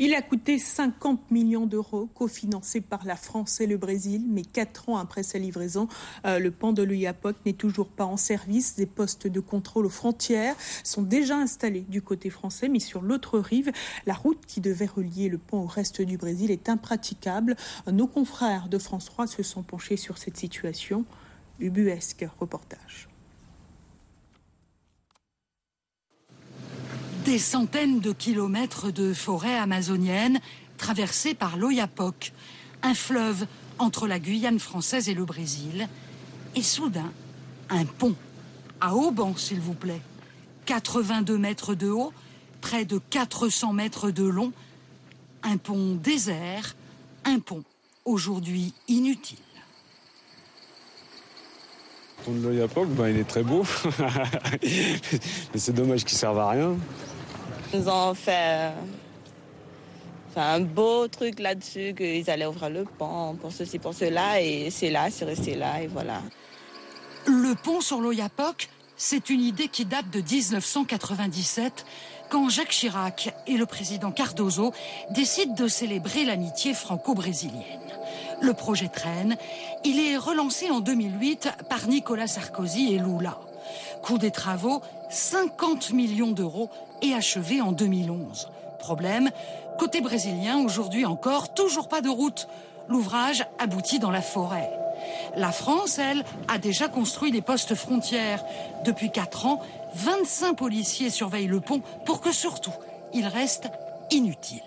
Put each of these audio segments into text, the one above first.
Il a coûté 50 millions d'euros, cofinancé par la France et le Brésil. Mais 4 ans après sa livraison, le pont de l'Oyapock n'est toujours pas en service. Des postes de contrôle aux frontières sont déjà installés du côté français. Mais sur l'autre rive, la route qui devait relier le pont au reste du Brésil est impraticable. Nos confrères de France 3 se sont penchés sur cette situation. Ubuesque reportage. Des centaines de kilomètres de forêt amazonienne traversée par l'Oyapock, un fleuve entre la Guyane française et le Brésil. Et soudain, un pont, à Auban s'il vous plaît. 82 mètres de haut, près de 400 mètres de long. Un pont désert, un pont aujourd'hui inutile. Le pont de l'Oyapock, il est très beau, mais c'est dommage qu'il ne serve à rien. Ils ont fait un beau truc là-dessus, qu'ils allaient ouvrir le pont pour ceci, pour cela, et c'est resté là, et voilà. Le pont sur l'Oyapock, c'est une idée qui date de 1997, quand Jacques Chirac et le président Cardoso décident de célébrer l'amitié franco-brésilienne. Le projet traîne, il est relancé en 2008 par Nicolas Sarkozy et Lula. Coût des travaux, 50 millions d'euros et achevé en 2011. Problème, côté brésilien, aujourd'hui encore, toujours pas de route. L'ouvrage aboutit dans la forêt. La France, elle, a déjà construit des postes frontières. Depuis 4 ans, 25 policiers surveillent le pont pour que surtout, il reste inutile.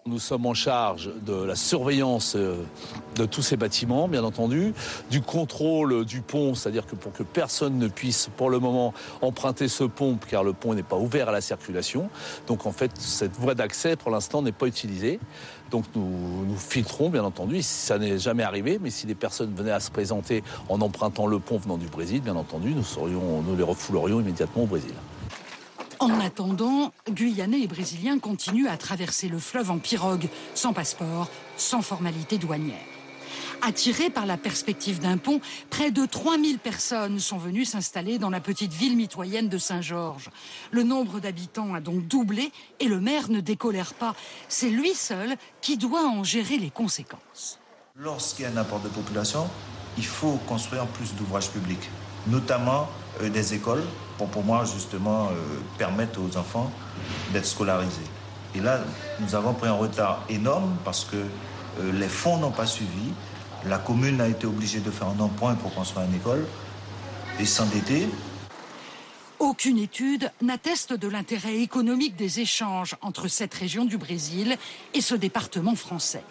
Nous sommes en charge de la surveillance de tous ces bâtiments, bien entendu, du contrôle du pont, c'est-à-dire que pour que personne ne puisse, pour le moment, emprunter ce pont, car le pont n'est pas ouvert à la circulation. Donc en fait, cette voie d'accès, pour l'instant, n'est pas utilisée. Donc nous filtrons, bien entendu, ça n'est jamais arrivé, mais si des personnes venaient à se présenter en empruntant le pont venant du Brésil, bien entendu, nous les refoulerions immédiatement au Brésil. En attendant, Guyanais et Brésiliens continuent à traverser le fleuve en pirogue, sans passeport, sans formalité douanière. Attirés par la perspective d'un pont, près de 3000 personnes sont venues s'installer dans la petite ville mitoyenne de Saint-Georges. Le nombre d'habitants a donc doublé et le maire ne décolère pas. C'est lui seul qui doit en gérer les conséquences. Lorsqu'il y a un apport de population, il faut construire plus d'ouvrages publics, notamment des écoles, pour pouvoir justement permettre aux enfants d'être scolarisés. Et là, nous avons pris un retard énorme parce que les fonds n'ont pas suivi. La commune a été obligée de faire un emprunt pour construire une école et s'endetter. Aucune étude n'atteste de l'intérêt économique des échanges entre cette région du Brésil et ce département français.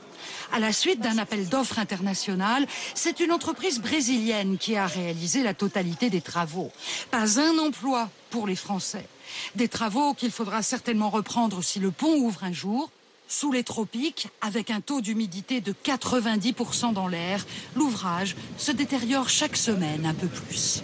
À la suite d'un appel d'offres international, c'est une entreprise brésilienne qui a réalisé la totalité des travaux. Pas un emploi pour les Français. Des travaux qu'il faudra certainement reprendre si le pont ouvre un jour. Sous les tropiques, avec un taux d'humidité de 90% dans l'air, l'ouvrage se détériore chaque semaine un peu plus.